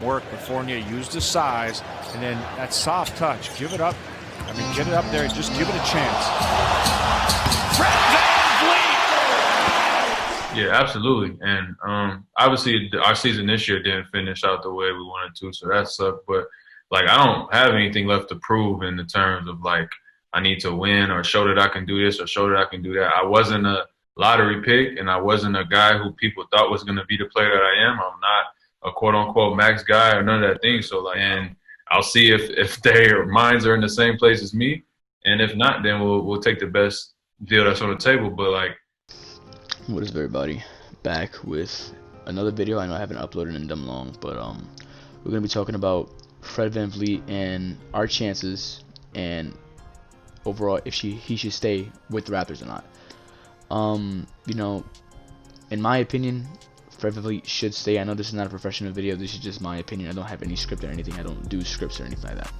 work, but Fournier used his size, and then that soft touch. Give it up. I mean, get it up there and just give it a chance. Fred VanVleet! Yeah, absolutely. And obviously our season this year didn't finish out the way we wanted to, so that sucked. But, like, I don't have anything left to prove in the terms of, like, I need to win or show that I can do this or show that I can do that. I wasn't a lottery pick, and I wasn't a guy who people thought was going to be the player that I am. I'm not a quote-unquote max guy or none of that thing. So, like, and I'll see if their minds are in the same place as me. And if not, then we'll take the best deal that's on the table. But, like, what is up, everybody? Back with another video. I know I haven't uploaded in them long, but we're gonna be talking about Fred VanVleet and our chances and overall if he should stay with the Raptors or not. You know, in my opinion, Fred VanVleet should stay. I know this is not a professional video. This is just my opinion. I don't have any script or anything. I don't do scripts or anything like that.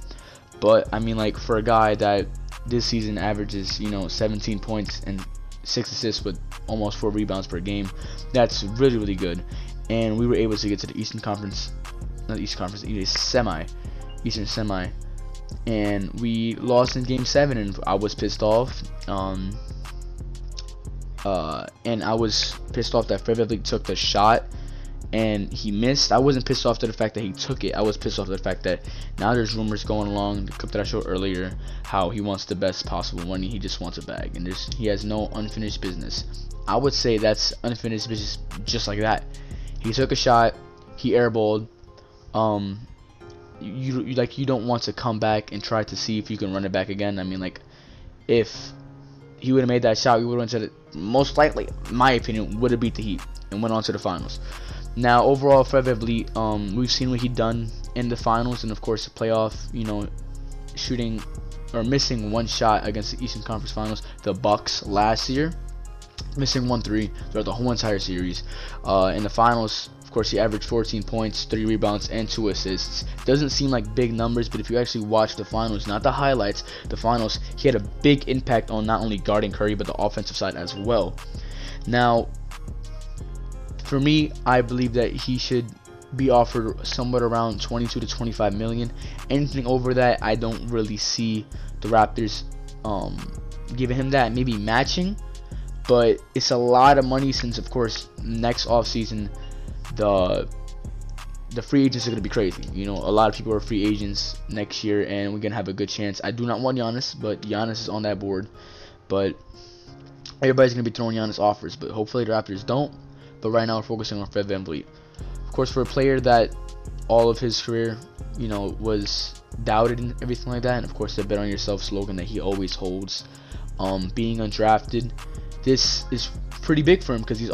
But I mean, like, for a guy that this season averages, 17 points and 6 assists with almost 4 rebounds per game, that's really, really good. And we were able to get to the Eastern Conference, Eastern semi, and we lost in Game 7, and I was pissed off. And I was pissed off that Fred VanVleet took the shot and he missed. I wasn't pissed off to the fact that he took it. I was pissed off to the fact that now there's rumors going along, the clip that I showed earlier, how he wants the best possible money. He just wants a bag, and he has no unfinished business. I would say that's unfinished business just like that. He took a shot, he airballed. You don't want to come back and try to see if you can run it back again. I mean, like, if he would have made that shot, we would have went to the, most likely, in my opinion, would have beat the Heat and went on to the finals. Now, overall, Fred VanVleet, we've seen what he done in the finals, and of course the playoff, shooting or missing one shot against the Eastern Conference Finals, the Bucks last year, missing 1-3 throughout the whole entire series. In the finals, of course, he averaged 14 points, 3 rebounds, and 2 assists. Doesn't seem like big numbers, but if you actually watch the finals, not the highlights, the finals, he had a big impact on not only guarding Curry, but the offensive side as well. Now, for me, I believe that he should be offered somewhere around 22 to 25 million. Anything over that, I don't really see the Raptors giving him that. Maybe matching, but it's a lot of money since, of course, next offseason, the free agents are going to be crazy. A lot of people are free agents next year, and we're going to have a good chance. I do not want Giannis, but Giannis is on that board. But everybody's going to be throwing Giannis offers, but hopefully the Raptors don't. But right now we're focusing on Fred VanVleet. Of course, for a player that all of his career, was doubted and everything like that, and of course the bet on yourself slogan that he always holds, being undrafted, this is pretty big for him because he's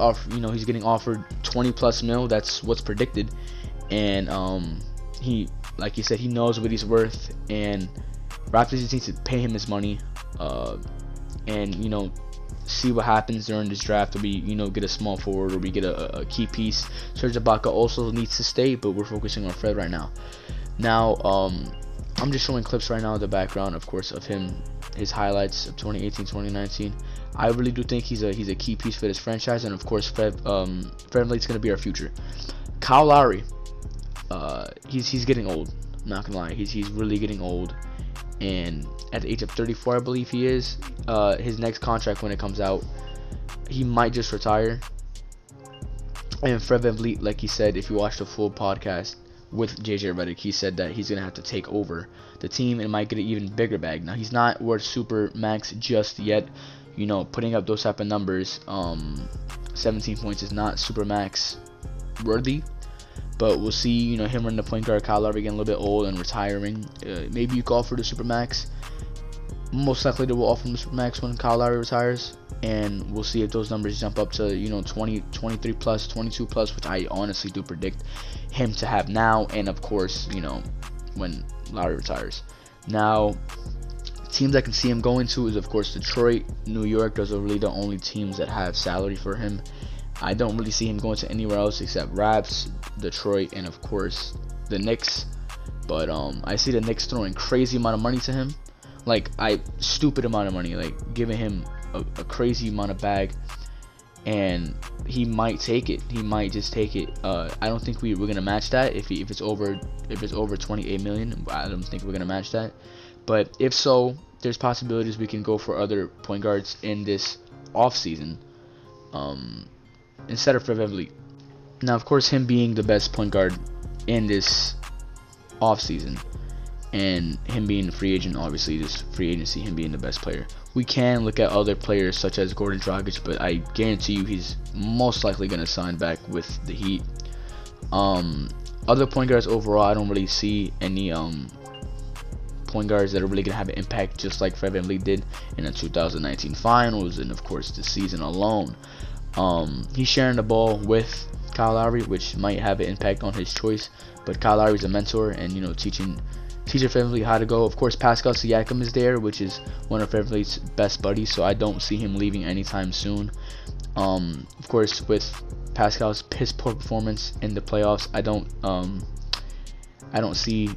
he's getting offered 20+ mil. That's what's predicted, and he, like he said, he knows what he's worth, and Raptors just need to pay him his money, and see what happens during this draft. Or we get a small forward, or we get a key piece. Serge Ibaka also needs to stay, but we're focusing on Fred right now. Now, I'm just showing clips right now in the background, of course, of his highlights of 2018-2019. I really do think he's a key piece for this franchise, and of course, Fred VanVleet's gonna be our future. Kyle Lowry, he's getting old. I'm not gonna lie, he's really getting old, and at the age of 34, I believe he is. His next contract, when it comes out, he might just retire. And Fred VanVleet, like he said, if you watch the full podcast with JJ Redick, he said that he's gonna have to take over the team and might get an even bigger bag. Now, he's not worth super max just yet. Putting up those type of numbers, 17 points is not super max worthy. But we'll see, him running the point guard, Kyle Lowry getting a little bit old and retiring. Maybe you call for the supermax. Most likely they will offer him the supermax when Kyle Lowry retires, and we'll see if those numbers jump up to 20, 23 plus, 22 plus, which I honestly do predict him to have now, and of course, when Lowry retires. Now, teams I can see him going to is, of course, Detroit, New York. Those are really the only teams that have salary for him. I don't really see him going to anywhere else except Raps, Detroit, and of course the Knicks. But I see the Knicks throwing crazy amount of money to him, like stupid amount of money, like giving him a crazy amount of bag, and he might take it. He might just take it. I don't think we're gonna match that if it's over 28 million. I don't think we're gonna match that. But if so, there's possibilities we can go for other point guards in this off season, instead of Fred VanVleet. Now, of course, him being the best point guard in this off season, and him being a free agent, obviously this free agency, him being the best player, we can look at other players such as Gordon Dragic, but I guarantee you he's most likely going to sign back with the Heat. Other point guards overall, I don't really see any point guards that are really going to have an impact just like Fred VanVleet did in the 2019 finals, and of course this season alone. He's sharing the ball with Kyle Lowry, which might have an impact on his choice, but Kyle Lowry's a mentor and, you know, teaching Fred VanVleet how to go. Of course, Pascal Siakam is there, which is one of Fred VanVleet's best buddies, so I don't see him leaving anytime soon. Of course, with Pascal's piss poor performance in the playoffs, I don't see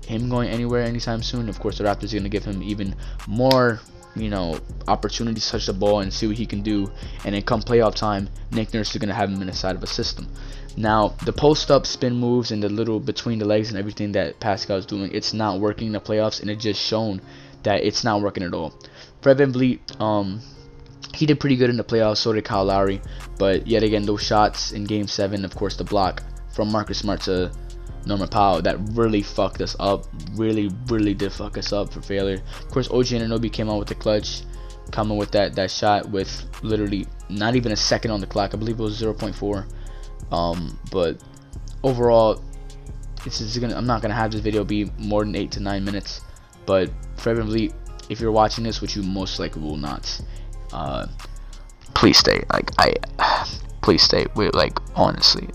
him going anywhere anytime soon. Of course, the Raptors are going to give him even more, you know, opportunities to touch the ball and see what he can do, and then come playoff time, Nick Nurse is going to have him in the side of a system. Now, the post-up spin moves and the little between the legs and everything that Pascal's doing, it's not working in the playoffs, and it just shown that it's not working at all. Fred VanVleet, he did pretty good in the playoffs, so did Kyle Lowry, but yet again, those shots in Game 7, of course, the block from Marcus Smart to Norman Powell, that really fucked us up, really did fuck us up for failure. Of course, OG Anunoby came out with the clutch, coming with that shot with literally not even a second on the clock. I believe it was 0.4. But overall, I'm not gonna have this video be more than 8 to 9 minutes. But Fred VanVleet, if you're watching this, which you most likely will not, please stay. Please stay. Wait, honestly,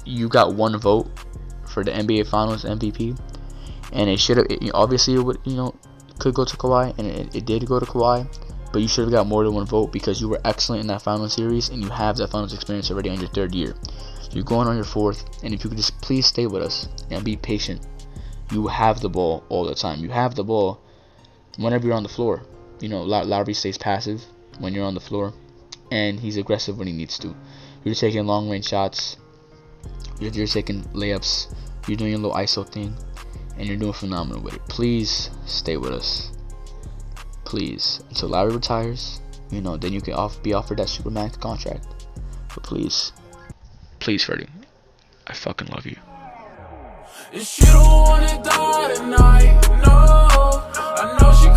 you got one vote for the NBA Finals MVP, and it should have. Obviously, it would, could go to Kawhi, and it did go to Kawhi. But you should have got more than one vote because you were excellent in that finals series, and you have that finals experience already on your 3rd year. You're going on your 4th, and if you could just please stay with us and be patient. You have the ball all the time. You have the ball whenever you're on the floor. Lowry stays passive when you're on the floor, and he's aggressive when he needs to. You're taking long range shots. You're taking layups. You're doing a little ISO thing, and you're doing phenomenal with it. Please stay with us. Please, until Lowry retires, then you can be offered that Supermax contract. But please, Freddie, I fucking love you. If she don't wanna die tonight, no, I know she